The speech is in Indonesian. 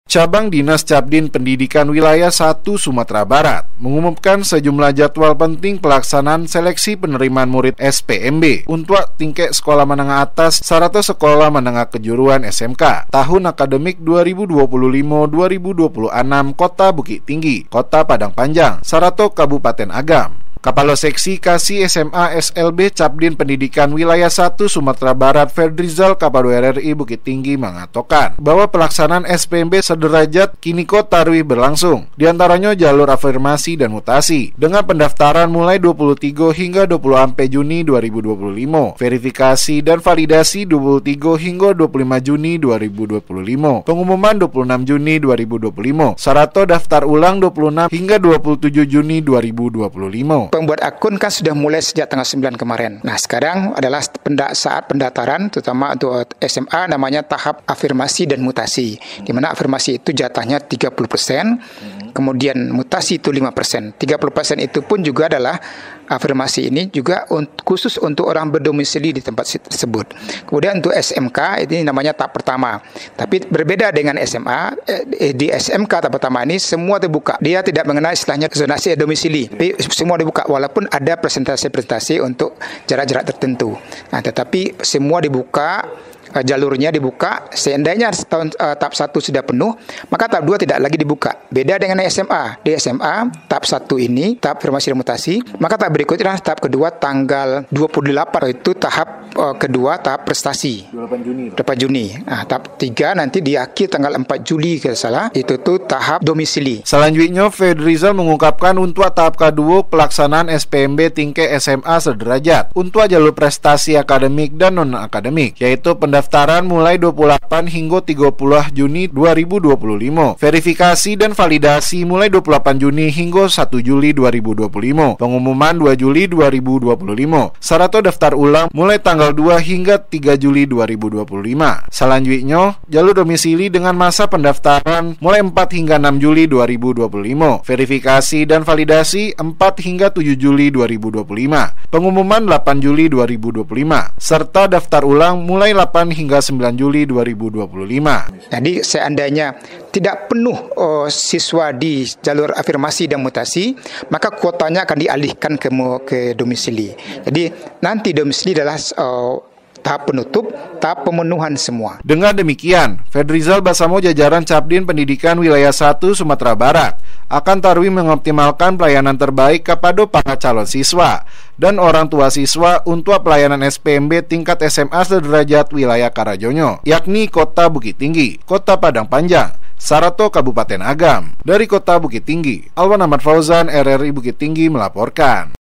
Cabang Dinas Capdin Pendidikan Wilayah 1 Sumatera Barat mengumumkan sejumlah jadwal penting pelaksanaan seleksi penerimaan murid SPMB untuk tingkat sekolah menengah atas serta sekolah menengah kejuruan SMK tahun akademik 2025-2026 Kota Bukit Tinggi, Kota Padang Panjang, serta Kabupaten Agam. Kepala Seksi Kasih SMA SLB Capdin Pendidikan Wilayah 1 Sumatera Barat Ferdrizal Kapado RRI Bukit Tinggi mengatakan bahwa pelaksanaan SPMB sederajat kini tarwih berlangsung, diantaranya jalur afirmasi dan mutasi dengan pendaftaran mulai 23 hingga 20 Juni 2025, verifikasi dan validasi 23 hingga 25 Juni 2025, pengumuman 26 Juni 2025, serta daftar ulang 26 hingga 27 Juni 2025. Pembuat akun kan sudah mulai sejak tanggal 9 kemarin. Nah, sekarang adalah saat pendaftaran, terutama untuk SMA namanya tahap afirmasi dan mutasi. Di mana afirmasi itu jatahnya 30%, kemudian mutasi itu 5%. 30% itu pun juga adalah afirmasi ini juga khusus untuk orang berdomisili di tempat tersebut. Kemudian untuk SMK ini namanya tahap pertama. Tapi berbeda dengan SMA, di SMK tahap pertama ini semua terbuka. Dia tidak mengenal istilahnya zonasi domisili. Tapi semua dibuka walaupun ada presentasi-presentasi untuk jarak-jarak tertentu. Nah, tetapi semua dibuka. Jalurnya dibuka. Seandainya tahap 1 sudah penuh, maka tahap 2 tidak lagi dibuka. Beda dengan SMA. Di SMA tahap 1 ini tahap afirmasi dan mutasi, maka tahap berikutnya tahap kedua tanggal 28 itu tahap kedua tahap prestasi 8 Juni. Nah, tahap 3 nanti di akhir tanggal 4 Juli kalau salah, itu tuh tahap domisili. Selanjutnya Ferdrizal mengungkapkan untuk tahap kedua pelaksanaan SPMB tingkat SMA sederajat untuk jalur prestasi akademik dan non-akademik, yaitu pendaftaran mulai 28 hingga 30 Juni 2025, verifikasi dan validasi mulai 28 Juni hingga 1 Juli 2025, pengumuman 2 Juli 2025, serta daftar ulang mulai tanggal 2 hingga 3 Juli 2025. Selanjutnya, jalur domisili dengan masa pendaftaran mulai 4 hingga 6 Juli 2025, verifikasi dan validasi 4 hingga 7 Juli 2025, pengumuman 8 Juli 2025, serta daftar ulang mulai 8 hingga 9 Juli 2025. Jadi seandainya tidak penuh siswa di jalur afirmasi dan mutasi, maka kuotanya akan dialihkan ke domisili. Jadi nanti domisili adalah tahap penutup, tahap pemenuhan semua. Dengan demikian, Ferdrizal bersama jajaran Capdin Pendidikan Wilayah 1 Sumatera Barat akan tarwih mengoptimalkan pelayanan terbaik kepada para calon siswa dan orang tua siswa untuk pelayanan SPMB tingkat SMA sederajat wilayah Karajonyo, yakni Kota Bukit Tinggi, Kota Padang Panjang, Sarato Kabupaten Agam. Dari Kota Bukit Tinggi, Alwan Ahmad Fauzan, RRI Bukit Tinggi melaporkan.